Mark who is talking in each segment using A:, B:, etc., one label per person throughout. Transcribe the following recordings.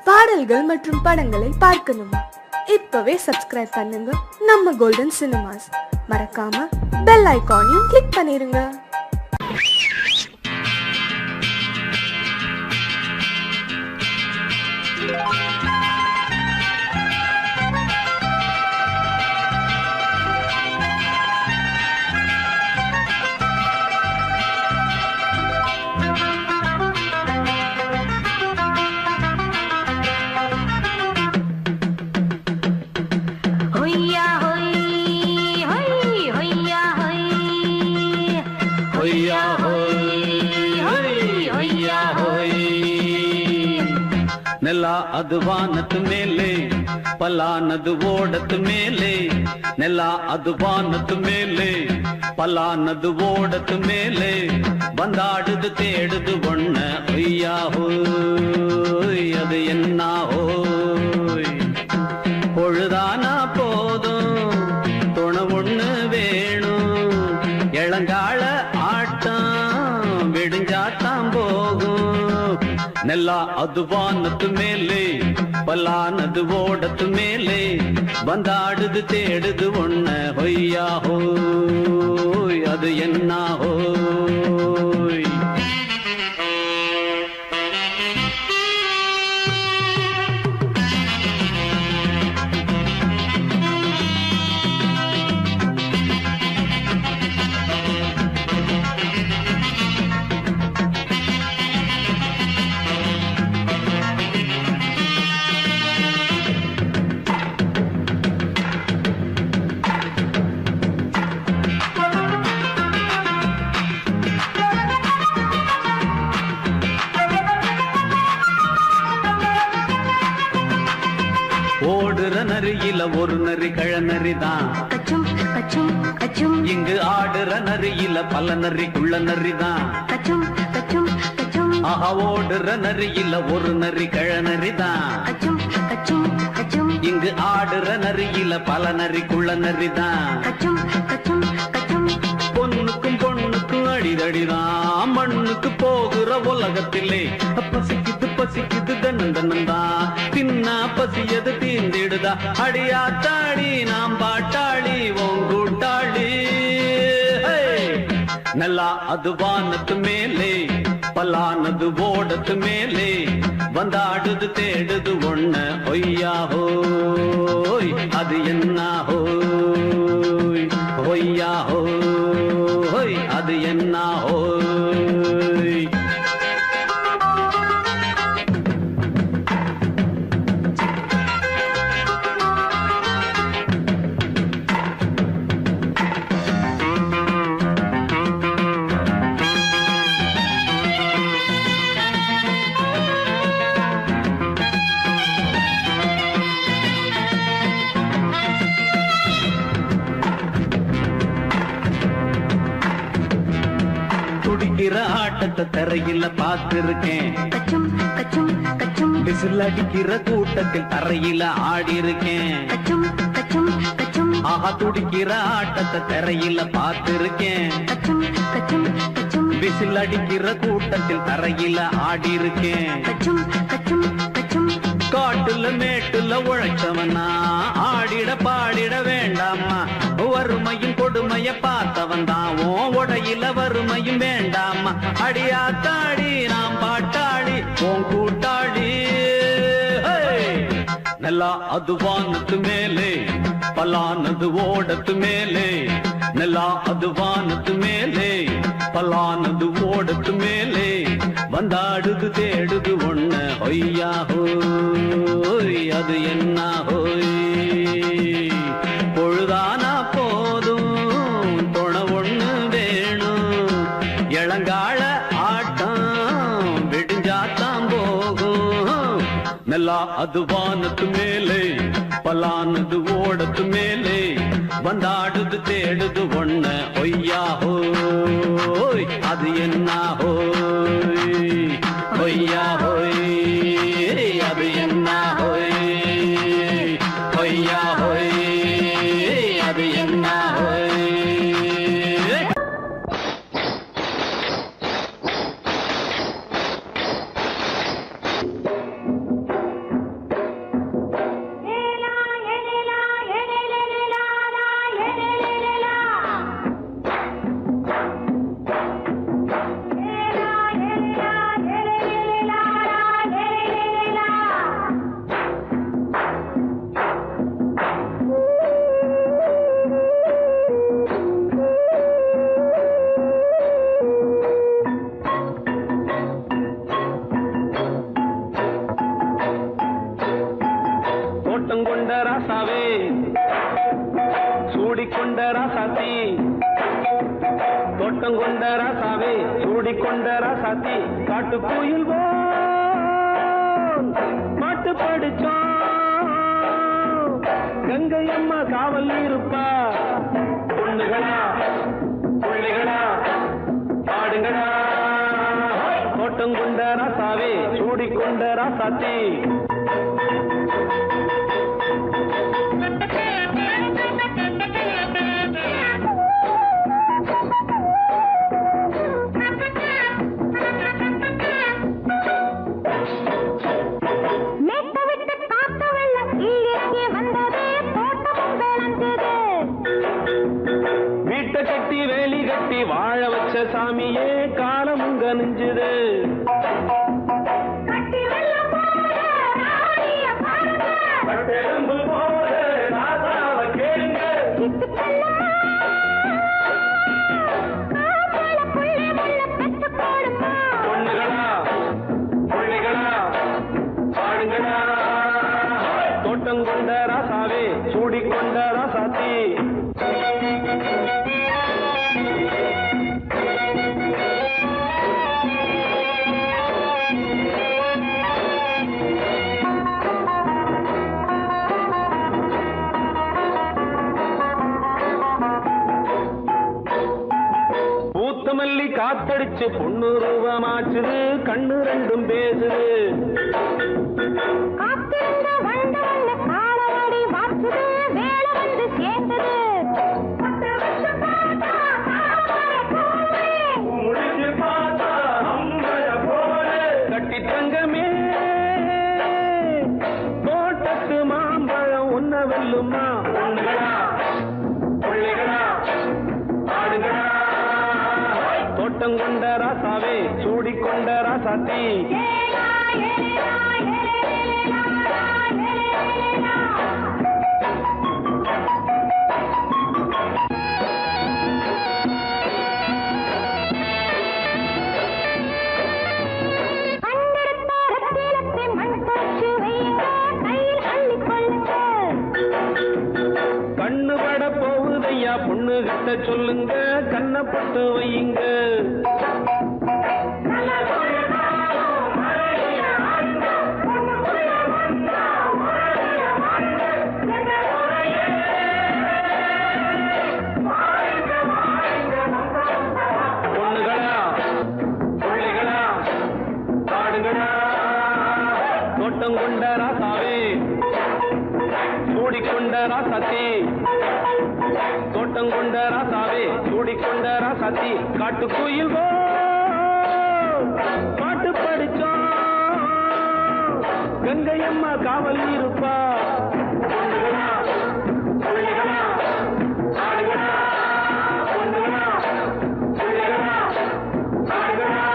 A: பாடல்கள் மற்றும் படங்களை பார்க்கணுமா? இப்பவே சப்ஸ்கிரைப் பண்ணுங்க நம்ம கோல்டன் சினிமாஸ். மறக்காம பெல் ஐகானையும் கிளிக் பண்ணிருங்க.
B: ನೆಲ ಅದು ವಾನದ ಮೇಲೆ, ಪಲಾನದು ಓಡದ ಮೇಲೆ. ನೆಲ ಅದು ವಾನದ ಮೇಲೆ, ಪಲಾನದು ಓಡದ ಮೇಲೆ. ಬಂದಾಡುದು தேடுது ஒண்ண ஒய்யா ஹோய், அது என்ன ஹோய். பொழுதானா போதும் துணை ஒண்ணு வேணும். இளங்கால ஆட்டம் விடிஞ்சாத்தான் போகும். ನೆಲ ಅದು ವಾನದ ಮೇಲೆ, ಪಲಾನದು ಓಡದ ಮೇಲೆ. ಬಂದಾಡುದು தேடுது ஒண்ண ஒய்யா ஹோய், அது என்ன ஹோய். ஓடுற நரியில ஒரு நரி கழநரிதான். இங்கு ஆடுற நரியில பல நரிக்குள்ள நரிதான். ஆஹா, ஓடுற நரியில ஒரு நரி கழநரிதான். இங்கு ஆடுற நரியில பல நரிக்குள்ள நரிதான். பொண்ணுக்கும் பொண்ணுக்கும் அடிதடிதான். மண்ணுக்கு போகிற உலகத்திலே பசிக்குது பசிக்குது தன்னந்தனந்தான். தின்னா பசியது தீந்திடுதா. அடியாத்தாடி நாம் பாட்டாளி ஓங்கூட்டாளி. நல்லா அது வானத்து மேலே, பலானது ஓடத்து மேலே. வந்தாடுது தேடுது ஒண்ண ஒய்யா ஹோய், அது என்ன ஹோய். ஒய்யா ஹோய், அது என்ன ஹோய். துடிக்கிற ஆட்டத்தை தரையில பார்த்திருக்கேன். விசில் அடிக்கிற கூட்டத்தில் தரையில ஆடி இருக்கேன். ஆஹா, துடிக்கிற ஆட்டத்தை தரையில பார்த்திருக்கேன். விசில் அடிக்கிற கூட்டத்தில் தரையில ஆடி இருக்கேன். காட்டுல மேட்டுல உழைச்சவனா ஆடிட பாடிட வேண்டாமா. வறுமையும் கொடுமைய பார்த்தவன் தான் உடையில வறுமையும் வேண்டாமா. அடியாத்தாடி நாம் பாட்டாளி உன் கூட்டாளி. நல்லா அது வானத்து மேலே, பலானது ஓடத்து மேலே. நல்லா அது வானத்து மேலே, பலானது ஓடத்து மேலே. வந்தாடுது தேடுது ஒண்ண ஒய்யா ஹோய், அது என்ன ஹோய். பொழுதானா போதும் துணை ஒண்ணு வேணும். இளங்கால ஆட்டம் விடிஞ்சாத்தான் போகும். நல்லா அது வானத்து மேலே, பலானது ஓடத்து மேலே. வந்தாடுது தேடுது ஒண்ண ஒய்யா ஹோய், அது என்ன ஹோய். ஒய்யா ஹோய், அது என்ன ஹோய். ஒய்யா ஹோய், அது என்ன ஹோய். கொண்ட ராசாவே சூடிக்கொண்ட ராசாத்தி தோட்டம் கொண்ட ராசாவே சூடிக்கொண்ட ராசாத்தி காட்டு கோயில் பாட்டு படிச்சோம் கங்கை அம்மா காவல் இருப்பா பொண்ணுகளா பிள்ளைகளா பாடுங்களா தோட்டம் கொண்ட ராசாவே சூடிக்கொண்ட ராசாத்தி வீட்டை கட்டி வேலி கட்டி வாழ வச்ச சாமியே காலம் உங்க நெஞ்சுது பொண்ணுகளா பிள்ளைகளா பாடுங்களா தோட்டம் கொண்ட ராசாவே சூடிக்கொண்ட ராசாத்தி பூத்தமல்லி காத்தடிச்சு பொண்ணு ரூபமாச்சுது கண்ணு ரெண்டும் பேசுது கட்டி தங்கமே தோட்டத்து மாம்பழம் உன்ன வெல்லுமா பொண்ணுகளா பிள்ளைகளா ஆடுகளா தோட்டம் கொண்ட ராசாவே சூடிக்கொண்ட ராசாத்தி கண்ணு பட போகுதையா பொண்ணு கிட்ட சொல்லுங்க கண்ணப்பட்டு வையுங்க பொண்ணுகளா பிள்ளைகளா பாடுங்களா தோட்டம் கொண்ட ராசாவே சூடிக்கொண்ட ராசாத்தி தோட்டம் கொண்ட ராசாவே சூடிக்கொண்ட ராசாத்தி காட்டு கோயில் பாட்டு படிச்சோம் கங்கை அம்மா காவல் இருப்பா பொண்ணுகளா பிள்ளைகளா ஆடுகளா பொண்ணுகளா பிள்ளைகளா ஆடுகளா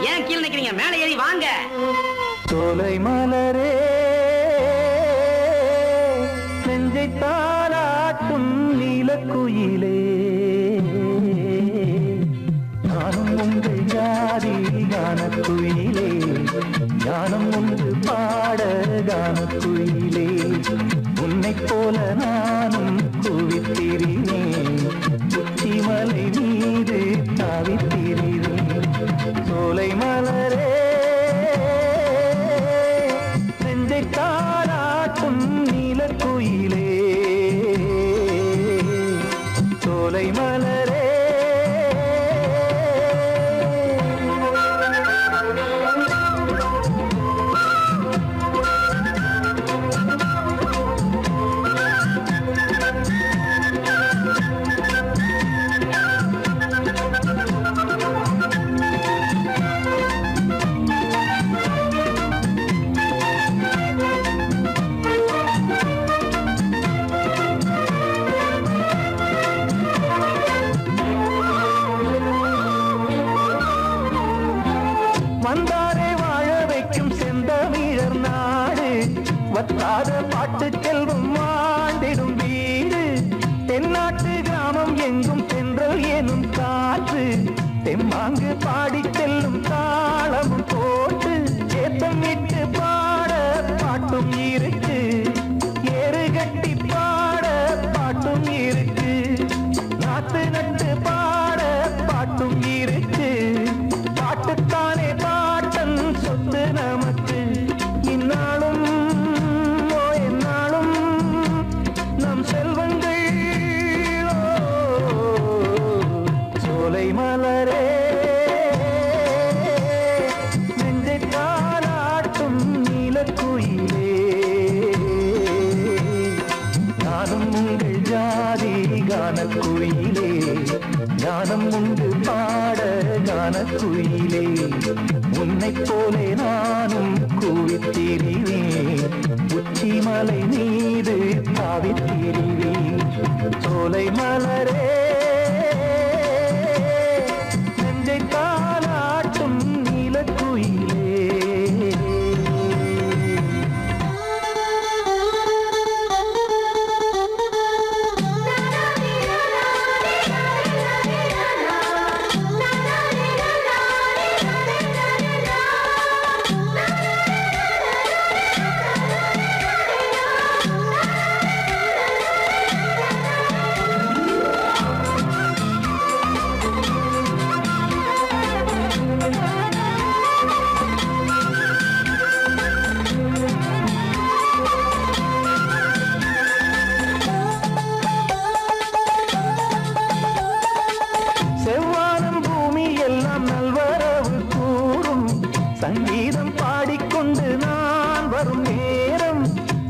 C: ஏன் கீழே நிக்கிறீங்க? மேலே ஏறி வாங்க.
D: சோலை மலரே நெஞ்சை தாளாட்டும் நீலக்குயிலே நானும் உங்கள் ஜாதி கானக்குயிலே ஞானம் ஒன்று பாட கானக்குயிலே உன்னை போல நானும் குவித்திரினேன் உச்சிமலை மீது தாவித்திரினேன் சோலை மலரே நெஞ்சை தாளாட்டும் நீலக்குயிலே சோலை மலரே வத்தாத பாட்டு செல்வம் வாழ்ந்திடும் வீடு தென்னாட்டு கிராமம் எங்கும் தென்றல் எனும் காற்று தெம்மாங்கு பாடி செல்லும் தாளமும் போட்டு ஏத்தமிட்டு பாட பாட்டும் இருக்கு ஏறு கட்டி பாட பாட்டும் இருக்கு நாத்து நட்டு பாட பாட்டும் இருக்கு பாட்டுத்தானே பாட்டன் சொத்து நமக்கு இந்நாளும் எந்நாளும் நம் செல்வங்கள் சோலை மலரே நெஞ்சை தாலாட்டும் நீலக்குயிலே நானும் உங்கள் ஜாதி கானக்குயிலே ஞானம் உண்டு பாட கானக்குயிலே உன்னைப் போலே நானும் கூவித்திரிவேன் உச்சி மலை மீது தாவித்திரிவேன் சோலை மலரே நெஞ்சை தாலாட்டும் நீலக்குயிலே செவ்வானம் பூமி எல்லாம் நல்வரவு கூறும் சங்கீதம் பாடிக்கொண்டு நான் வரும் நேரம்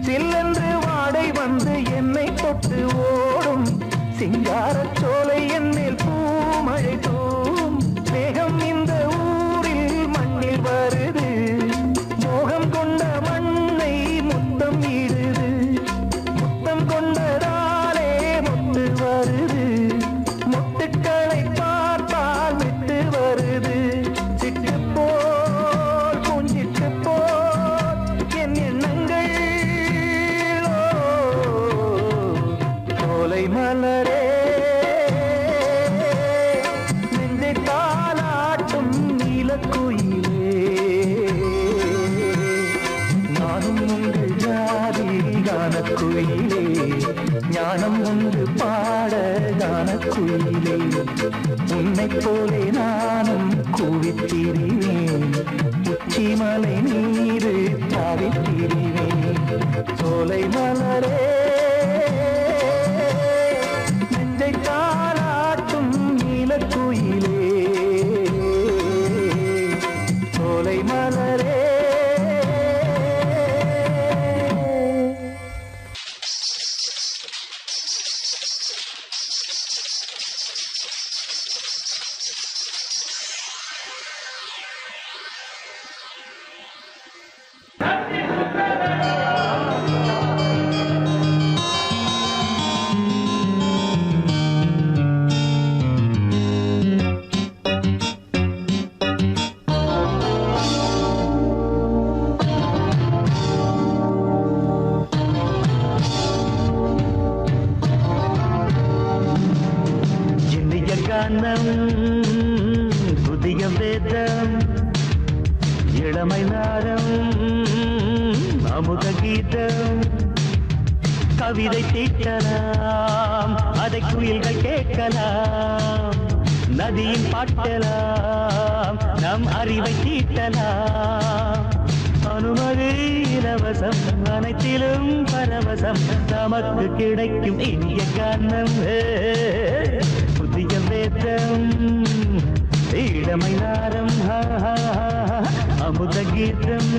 D: சில்லென்று வாடை வந்து என்னை தொட்டு ஓடும் சிங்காரச் சோலை என்னில் பூமழை தூவும் மேகம் இந்த ஊரில் மண்ணில் வருது மோகம் கொண்ட மண்ணை முத்தம் இடுது முத்தம் கொண்டதாலே முத்து வருது முட்டுக்களை பார்த்தால் விட்டு வருது சிட்டு போல் பூஞ்சிட்டு போல் என் எண்ணங்கள் சோலை மலரே நெஞ்சை தாலாட்டும் நீலக்குயிலே நானும் உங்கள் ஜாதி கானக்குயிலே ஞானம் உண்டு பாட கானக்குயிலே உன்னைப் போலே நானும் கூவித்திரிவேன் உச்சி மலை நீரு தாவித்திரிவேன் சோலை மலரே நெஞ்சை தாலாட்டும் நீலக்குயிலே சோலை மலரே இனிய கானம் புதிய வேதம் இளமை நாரம் அமுத கீதம் கவிதை தீட்டலாம் அதை குயில்கள் கேட்கலாம் நதியின் பாட்டலாம் நம் அறிவை தீட்டலாம் அனுமதி இலவசம் அனைத்திலும் பரவசம் நமக்கு கிடைக்கும் இனிய கானம் புதிய வேதம் இளமை நாரம் அமுத கீதம்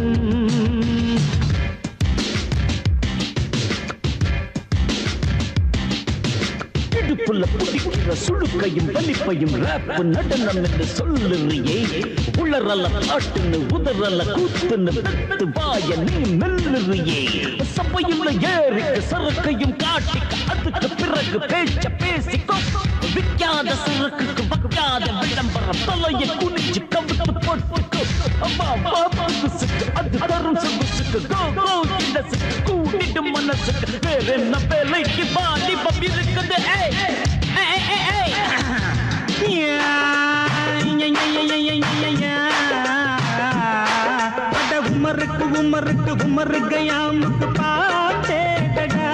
D: இடுப்புள்ள புதிக்குள்ள சுழுக்கையும் வலிப்பையும் ரேப்பு நடனம் என்று சொல்லுறியே உளறல பாட்டுன்னு உதறல கூத்துன்னு வெத்து வாய நீ மெல்லுறியே சபையுள்ள ஏறிக்கு சரக்கையும் காட்டிக்க அதுக்கு பிறகு பேச்ச பேசிக்கோ விக்காத சரக்குக்கு வக்காத விளம்பரம் தலையை குனிஞ்சு கவுத்து போட்டுக்கோ அம்மா பாபா அது தரும் சொகுசு அவனுக்கு கோ கோ இண்டஸுக்கு கூட்டிட்டு மனசுக்கு வேற என்ன வேலைக்கு வாலிபம் இருக்குது உமருக்கு உமருக்கு உமருக்கு யாமுக்கு பாட்டேடா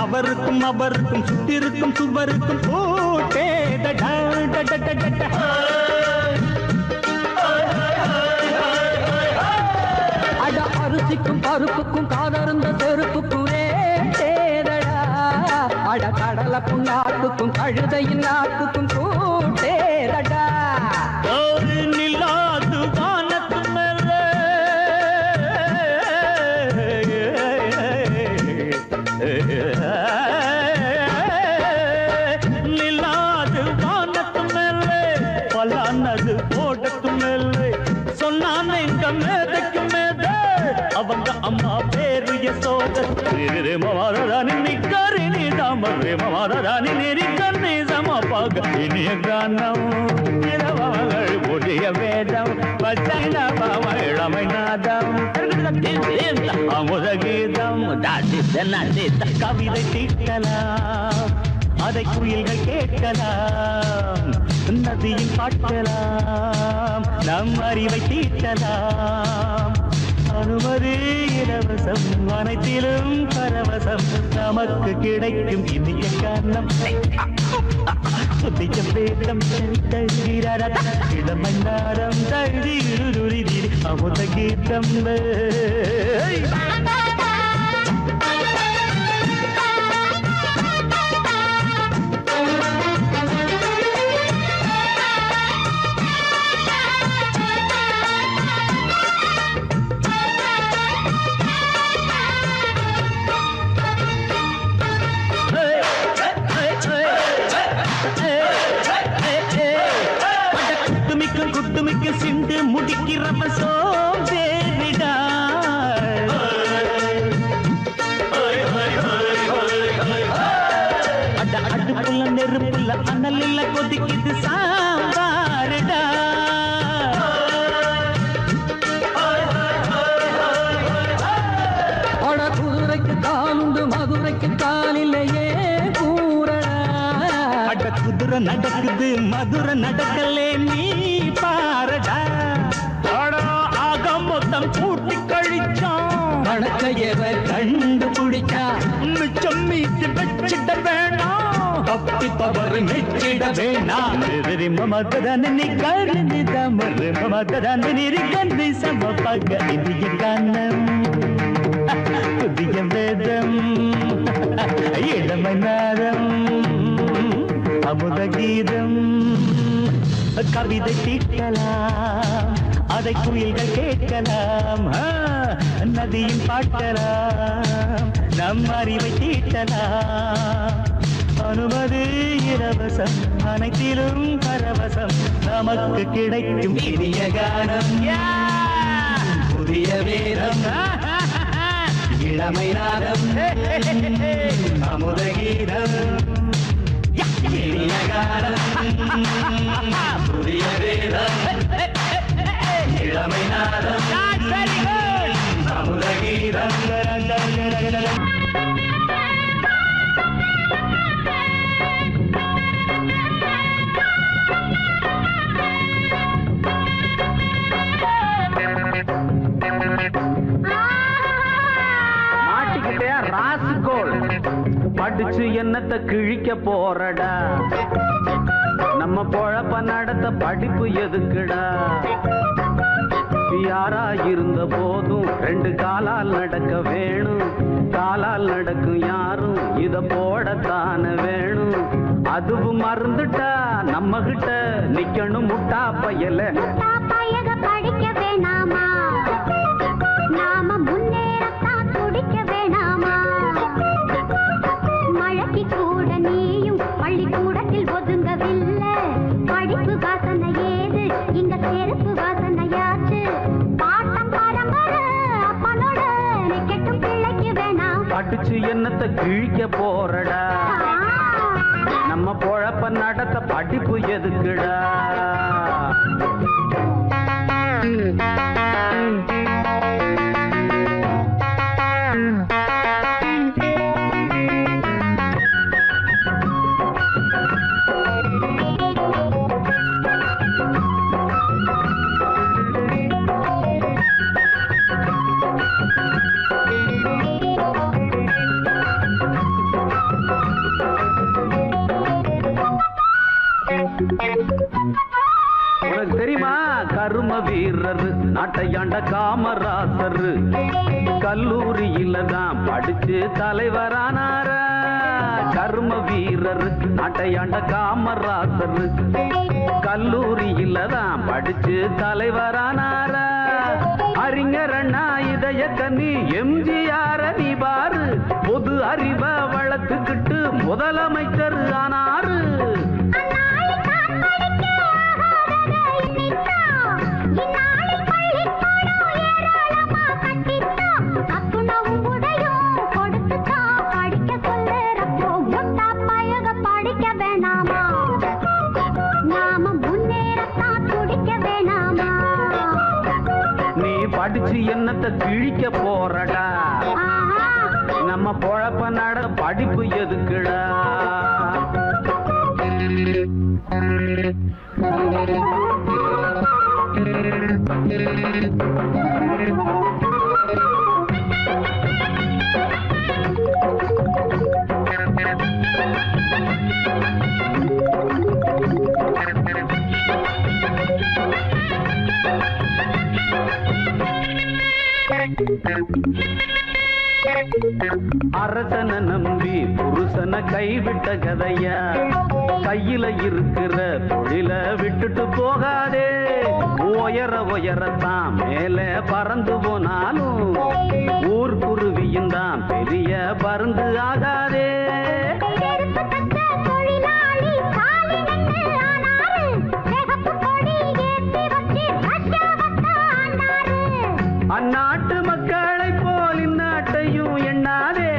D: அவருக்கும் அவருக்கும் சுத்திருக்கும் சுவருக்கும் போட்டேடா
E: அட அரிசிக்கும் பருப்புக்கும் காதருந்த செருப்புக்கும் ரேடா அட கடலக்கும் நாட்டுக்கும் கழுதையின் நாட்டுக்கும் கூட்டேடா
D: ஒரு நிலாது வானத்து மேலே நிலாது வானத்து மேலே பலானது போடத்து மேலே சொன்னான் எங்க மேதைக்கு மேதை அவங்க அம்மா பேரு யசோத ரே மவாராணி நிக்கரி நீதாம ரே மவாராணி நெறிக்கண்ணி சமபாக இனிய கானம் இரவங்கள் புதிய வேதம் பச்சைனா பாவ இளமை நாதம் அமுத கீதம் கவிதை தீட்டலாம் அதை குயில்கள் கேட்கலாம் நதியில் பாட்டலாம் நம் அறிவை தீட்டலாம் அனுமதி இலவசம் அனைத்திலும் பரவசம் நமக்கு கிடைக்கும் இனிய காரணம் புதிய வேதம் இளமை நாரம் தழுதி அமுத கீதம் குட்டுமிக்க சிண்டு முடிக்கிறப்ப சோம்பேறிடா அடுப்புல நெருப்புல அனலில் கொதிக்குது சாம்பாருடா
E: அட குதிரைக்கு காலுண்டு மதுரைக்கு காலிலேயே கூறடா
D: அட குதிரை நடக்குது மதுரை நடக்கலே நீ பாரடா ஆக மொத்தம் கூட்டி கழிச்சான்
E: கணக்கையவ கண்டுபிடிச்சா
D: மிச்சம் மீட்டு வச்சிட வேணாம் தப்பி தவறு மெச்சிட வேணாம் மமதன நீ கருணி தமறு மமதன நீரி கந்தி சமபக இந்திய கானம் புதிய வேதம் இளமை நாதம் அமுத கீதம் கவிதை தீட்டலாம் அதை குயில்கள் கேட்கலாம் நதியும் பாட்டலாம் நம் அறிவை தீட்டலாம் அனுமதி இலவசம் அனைத்திலும் பரவசம் நமக்கு கிடைக்கும் இனிய கானம்
E: புதிய வேதம் இளமை நாதம் அமுத கீதம் இனிய காலம் புதிய வேதம் இளமை நாதம் அமுத கீதம்
B: மாட்டிக்கிட்டே ராசிக்கோள் படிச்சு என்னத்தை கிழிக்க போறடா நம்ம பொழப்ப நடத்த படிப்பு எதுக்குடா யாரா இருந்த போதும் ரெண்டு காலால் நடக்க வேணும் காலால் நடக்கும் யாரும் இத போடத்தான வேணும் அதுவும் மறந்துட்டா நம்ம கிட்ட நிக்கணும் முட்டா பயல
F: படிக்க வேணாமா நாம முன்னேறத்தான் துடிக்க வேணாமா மழைக்கு கூட நீயும் பள்ளிக்கூடத்தில் ஒதுங்கவில்லை படிப்பு வாசனை ஏது இங்க செருப்பு வாசனையாச்சு பாட்டம் பரம்பரை அப்பனோட நிக்கட்டும் பிள்ளைக்கு வேணாம்
B: படிச்சு என்னத்தை கிழிக்க போறடா நம்ம பொழப்ப நடத்த படிப்பு எதுக்குடா கரும வீரர் நாட்டையாண்ட காமராசர் கல்லூரியில தான் படிச்சு தலைவரானார கரும வீரர் நாட்டையாண்ட காமராசர் கல்லூரியில தான் படிச்சு தலைவரானார அறிஞர் அண்ணா இதய கண்ணி எம்ஜிஆர் நீ பாரு பொது அறிவை வளர்த்துக்கிட்டு முதலமைச்சர் ஆனாரு படிச்சு என்னத்தை கிழிக்க போறடா நம்ம பொழப்ப நட படிப்பு எதுக்குடா அரசனை நம்பி புருஷனை கைவிட்ட கதையா கையில இருக்கிற தொழில விட்டுட்டு போகாதே உயரத்தான் மேல பறந்து போனாலும் ஊர்க்குருவியும் தான் பெரிய பருந்து ஆகாதே அந்நாட்டு மக்களை போல் இந்நாட்டையும் எண்ணாதே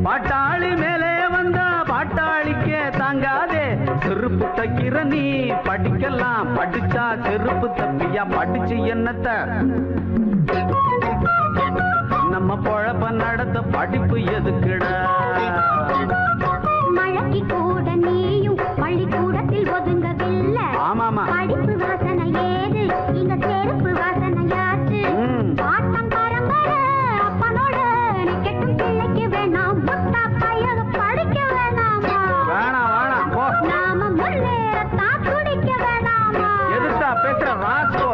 B: பாட்டாளி மேலே வந்தா பாட்டாளிக்கே தாங்காதே செருப்பு தைக்கிற நீ படிக்கலாம் படிச்சா செருப்பு தப்பியா படிச்சு என்னத்த நம்ம பொழப்ப நடத்த படிப்பு எதுக்குடா
F: மழைக்கு கூட நீயும் பள்ளிக்கூடத்தில் ஒதுங்கவில்லை ஆமாமா படிப்பு வாசனை ஏது இங்க செருப்பு வாசனையாச்சு பாட்டம் பரம்பரை அப்பனோட நிக்கட்டும் பிள்ளைக்கு வேணாம் முட்டா பையக படிக்க வேணாமா
B: வேணாம் போ
F: நாம முன்னேறத்தான் துடிக்க வேணாமா
B: எதுத்தா பேசுற ராஸ்கோ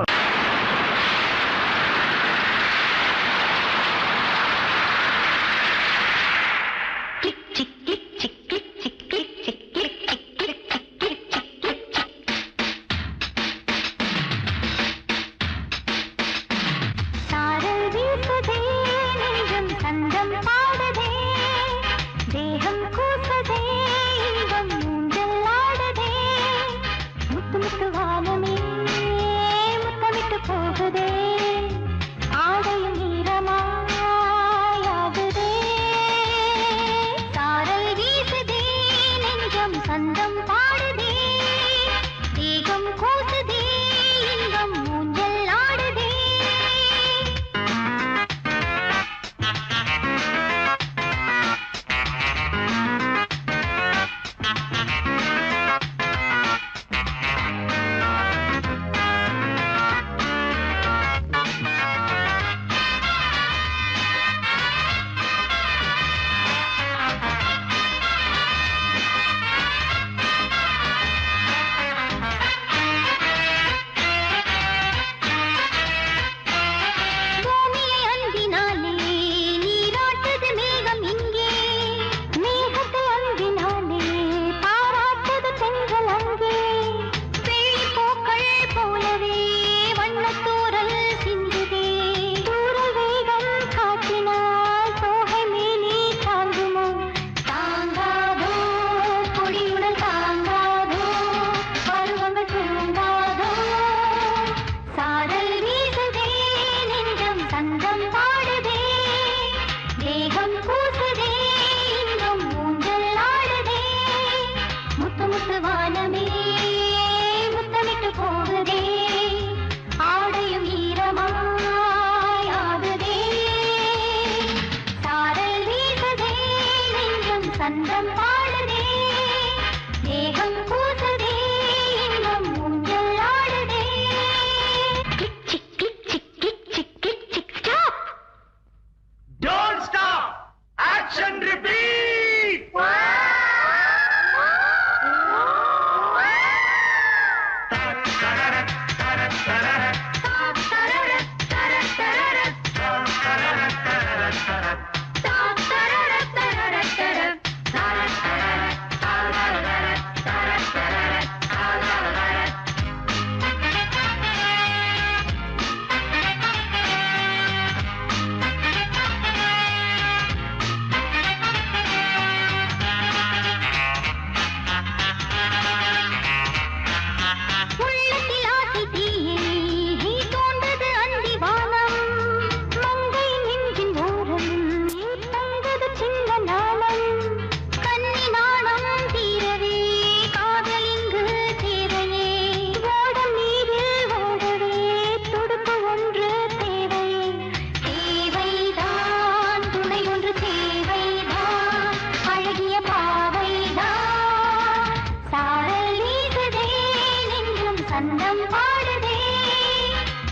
F: ஆடுதே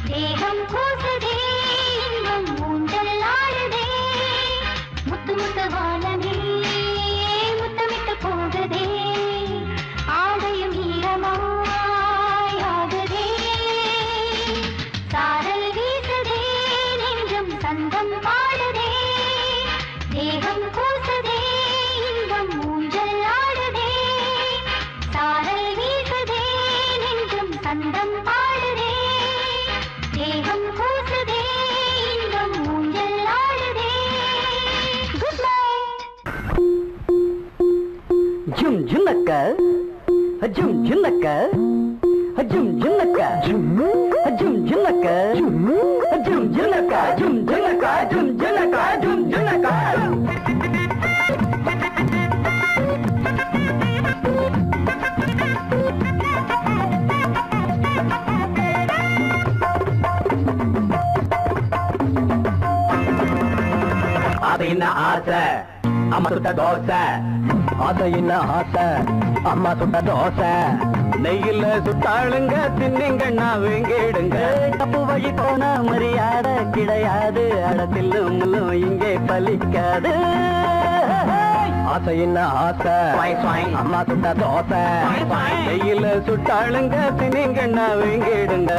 F: தேகம் கூசுதே இன்பம் ஊஞ்சல் ஆடுதே முத்து முத்து வானமே முத்தமிட்டு போகுதே ஆடையும் ஈரமாய் ஆகுதே சாரல் வீசுதே நெஞ்சம் சந்தம் பாடுதே தேகம் கூசுதே இன்பம் ஊஞ்சல் ஆடுதே சாரல் வீசுதே நெஞ்சம் சந்தம் பாடுதே தேகம் கூசுதே இன்பம் ஊஞ்சல் ஆடுதே குட் நைட்
C: ஜும் ஜுன்னக்க ஜும் ஜுன்னக்க ஜும் ஜுன்னக்க ஜும் ஜுன்னக்க ஜும் ஜுன்னக்க ஜும் ஜுன்னக்க ஜும் ஜுன்னக்க ஜும் ஜுன்னக்க அது என்ன ஆசை அம்மா சுட்ட தோசை அது என்ன ஆசை அம்மா சுட்ட தோசை நெய்யில சுட்டாளுங்க தின்னிங்கண்ணா வேங்கிடுங்க தப்பு வழி போனா மரியாதை கிடையாது அடத்தில் முள்ளும் இங்கே பலிக்காது ஆசை என்ன ஆசை அம்மா சுட்ட தோசை நெய்யில சுட்டாளுங்க தின்னிங்கண்ணா வேங்கிடுங்க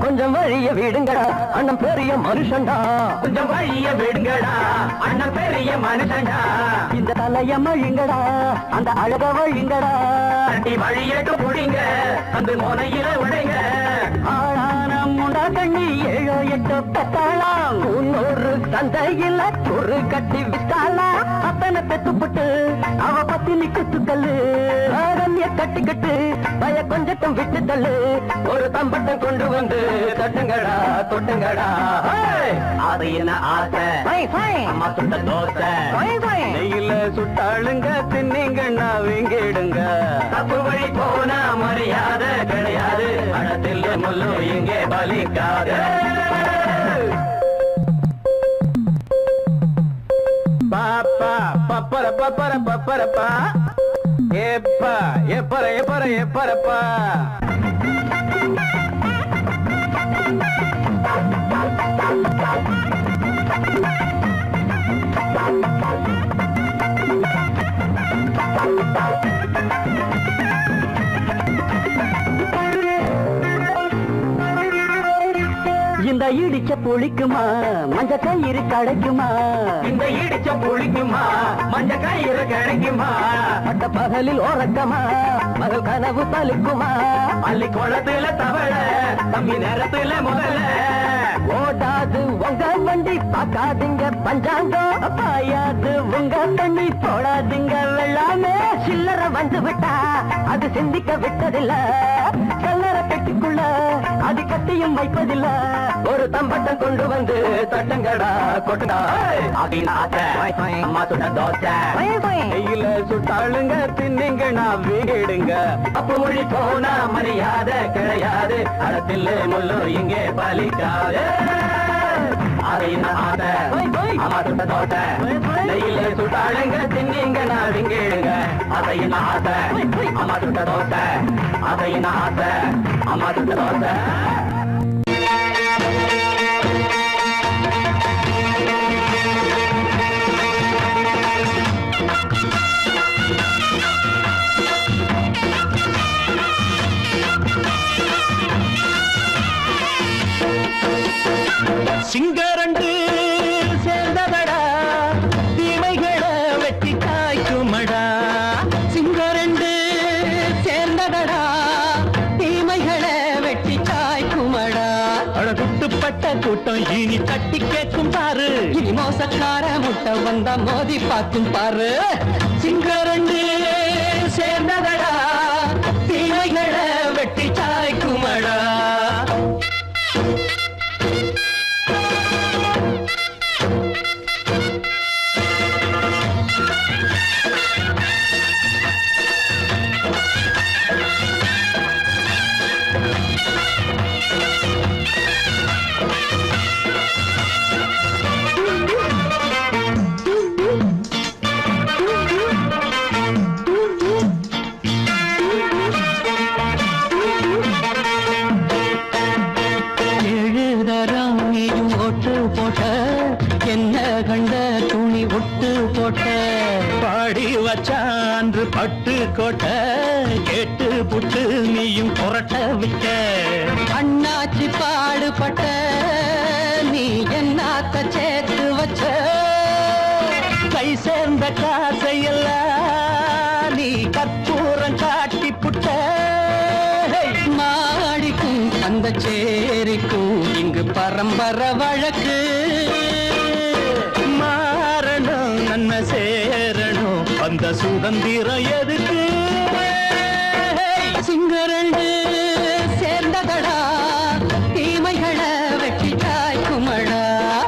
C: கொஞ்சம் வழிய விடுங்கடா அண்ணன் பெரிய மனுஷன்டா கொஞ்சம் வழிய விடுங்கடா அண்ணன் பெரிய மனுஷன்டா இந்த தலைய மழிங்கடா அந்த அழக வழிங்கடா அடி வழியட்டு புடிங்க அந்த முனையில உடைங்க ஆளான முண்டா கண்ணி 7 8 பெத்தாளாம் இன்னொரு சந்தையில ஒரு கட்டி வித்தாளா அப்பனை பெத்துப்பட்டு அவ பத்தினி குத்துக்கல்லு ஆரண்ய கட்டிக்கட்டு பய கொஞ்சட்டும் விட்டு தள்ளு ஒரு தம்பட்டம் கொண்டு வந்து தட்டுங்கடா தொட்டுங்கடா அது என்ன ஆசை அம்மா சுட்ட தோசை நெய்யில சுட்டாளுங்க தின்னிங்கண்ணா வீங்கிடுங்க தப்பு வழி போனா மரியாதை கிடையாது அடத்தில் முள்ளு இங்கே பலிக்காது பாப்பா பப்பர பப்பர பப்பரப்பா எப்பா எப்பர எப்பர எப்பரப்பா இந்த இடிச்ச புளிக்குமா மஞ்ச கயிறு கிடைக்குமா இந்த இடிச்ச புளிக்குமா மஞ்ச கயிறு கிடைக்குமா பட்ட பகலில் ஓரக்கமா மகள் கனவு பலிக்குமா பள்ளி குளத்துல தவள தம்பி நேரத்துல முதல்ல ஓடாது உங்க வண்டி பார்க்காதீங்க பஞ்சாங்கம் பாயாது உங்க தண்ணி போடாதீங்க வெள்ளாமே சில்லற வந்து விட்டா அது சிந்திக்க விட்டதில்ல கல்லற பெட்டிக்குள்ள அது கட்டியும் வைப்பதில்ல ஒரு தம்பட்டம் கொண்டு வந்து தட்டங்கடா கொட்டுடா அம்மா சுட்ட தோசை நெய்யில சுட்டாளுங்க தின்னிங்கண்ணா வீடுங்க அப்ப மொழி போனா மரியாதை கிடையாது அடத்தில் முள்ளு இங்கே பலிக்காது அது என்ன ஆசை அம்மா சுட்ட தோசை நெய்யில சுட்டாளுங்க தின்னிங்கண்ணா வீடுங்க அதை என்ன ஆசை அம்மா சுட்ட தோசை அதை என்ன ஆசை அம்மா சுட்ட தோசை
D: சிங்கரண்டு சேர்ந்ததடா தீமைகளை வெட்டி காய்க்குமடா சிங்கரண்டு சேர்ந்ததடா தீமைகளை வெட்டி காய்க்குமடா அழகுட்டுப்பட்ட கூட்டம் இனி தட்டி கேட்கும் பாரு இனி மோசக்கார முட்டை வந்தா மோதி பார்க்கும் பாரு சிங்கரண்டு சேர்ந்ததடா தீமைகளை வெட்டி காய்க்குமடா
C: என்ன கண்ட துணி ஒட்டு போட்ட
D: பாடி வச்சான்று பட்டு கோட்ட கேட்டு புட்டு நீயும் புரட்ட விட்ட
C: அண்ணாச்சி பாடுபட்ட நீ என்னாத்த சேர்த்து வச்ச
D: கை சேர்ந்த காசையெல்லாம் நீ கற்பூரம் காட்டி புட்ட
C: மாடிக்கும் அந்த சேரிக்கும் இங்கு பரம்பரை வழக்கு
D: மாறணும் நன்மை சேரணும் அந்த சுதந்திரம் எதுக்கு
C: சிங்கரண்டு சேர்ந்ததடா தீமைகளை வெட்டி காய்க்குமடா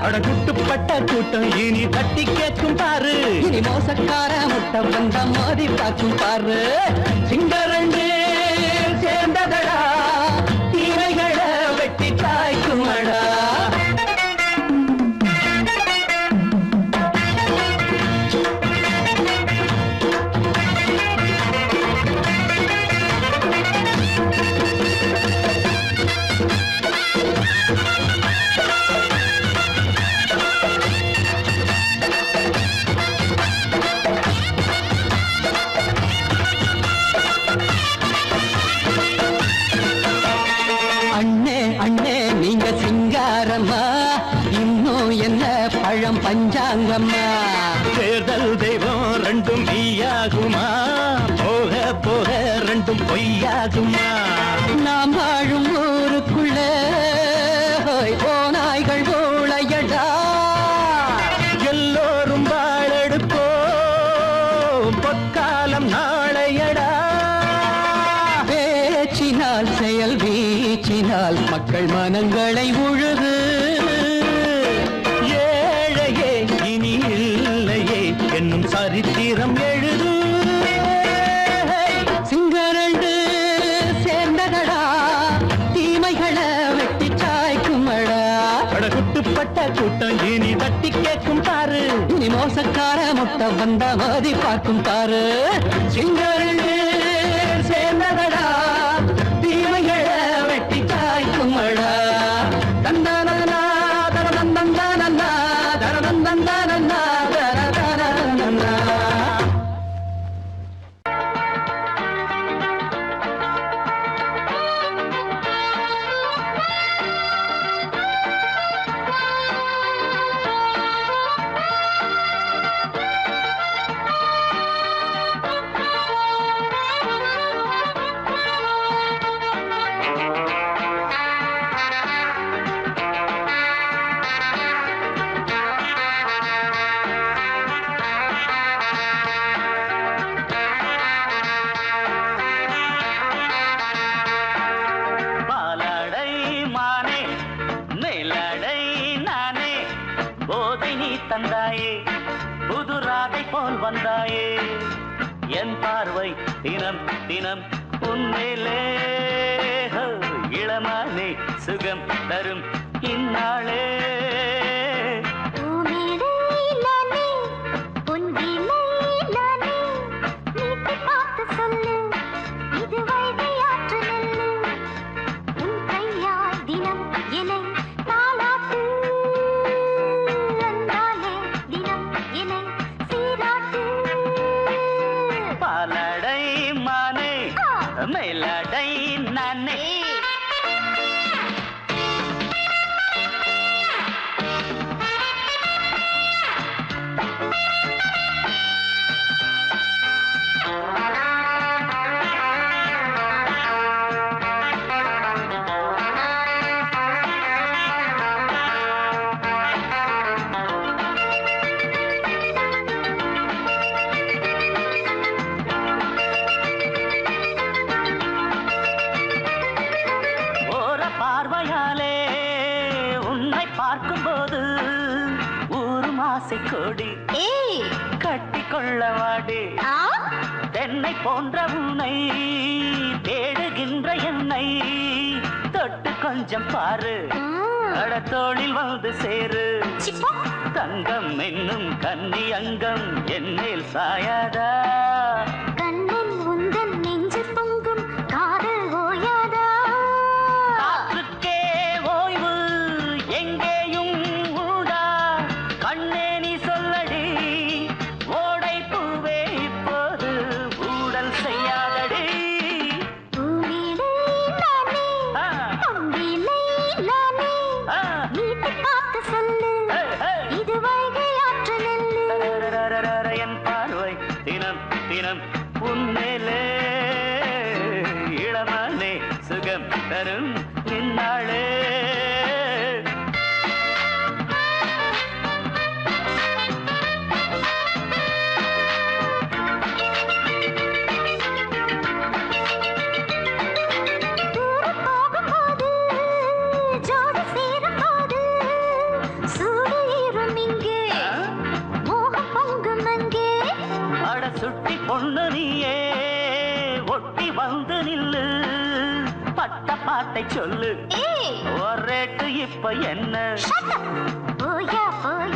D: அடகுட்டுப்பட்ட கூட்டம் இனி தட்டி கேட்கும் பாரு
C: இனி மோசக்கார முட்டை வந்த மோதி பார்க்கும் பாரு
D: சிங்கரண்டு சேர்ந்ததடா
C: தீமைகளை வெட்டி காய்க்குமடா அண்ணே அண்ணே நீங்க சிங்காரம்மா இன்னும் என்ன பழம் பஞ்சாங்கம்மா
D: தேர்தல் தெய்வம் ரெண்டும் மெய்யாகுமா போக போக ரெண்டும் பொய்யாகுமா
C: நாம் வாழும் ஊருக்குள்ள ஓநாய்கள் ஊழையடா
D: எல்லோரும் வாழெடுப்போ பொற்காலம் நாளையடா
C: பேச்சினால் செயல் வீச்சினால் மக்கள் மனங்களை உழுது
D: ஏழையே இனி இல்லையே என்னும் சரித்திரம் எழுது
C: சிங்கரண்டு சேர்ந்ததடா தீமைகளை வெட்டி சாய்க்குமடா
D: அடகுட்டுப்பட்ட கூட்டம் இனி தட்டி கேட்கும் பாரு
C: இனி மோசக்கார முட்டை வந்த மோதி பார்க்கும் பாரு சிங்கரண்டு சேர்ந்ததடா தீமைகளை வெட்டி காய்க்குமடா தந்தானந்தா தரதந்தந்தானந்தா தரதந்தந்தானந்தா தரதந்தந்தா
B: பாலாடை மானே மேலாடை நானே போதை நீ தந்தாயே புது ராதை போல் வந்தாயே என் பார்வை தினம் தினம் உன்மேலே ஹோ, இளமானே சுகம் தரும் இந்நாளே
F: பூமேடை நானே, பொன் வீணை நானே, நீட்டி பார்த்து சொல்லு, இது வைகை ஆற்று நெல்லு. உன் கையால் தினம் என்னை தாலாட்டு, அன்பாலே தினம் என்னை சீராட்டு.
B: பாலாடை மானே மேலாடை நானே ஓர பார்வையாலே உன்னை பார்க்கும்போது ஊரும் ஆசை கொடி
F: ஏய்,
B: கட்டிக்கொள்ள வாடி
F: ஆ?
B: தென்னை போன்ற உன்னை தேடுகின்ற என்னை தொட்டு கொஞ்சம் பாரு கடத்தோளில் வந்து சேரு
F: சிப்பா.
B: தங்கம் என்னும் கன்னி அங்கம் என்னேல் சாயாதா
F: கண்ணன் உந்தன் நெஞ்சு பொங்கும் காதல் ஓயாதா.
B: காற்றுக்கே ஓய்வு எங்கேயும் உண்டா
E: தினம் உன்மேலே இளமானே சுகம் தரும் நின்னாளே சுட்டி பொண்ணு நீயே ஒட்டி வந்து நில்லு பட்ட பாட்டை சொல்லு ஒரு ரேட்டு இப்ப என்ன
F: போயா போயா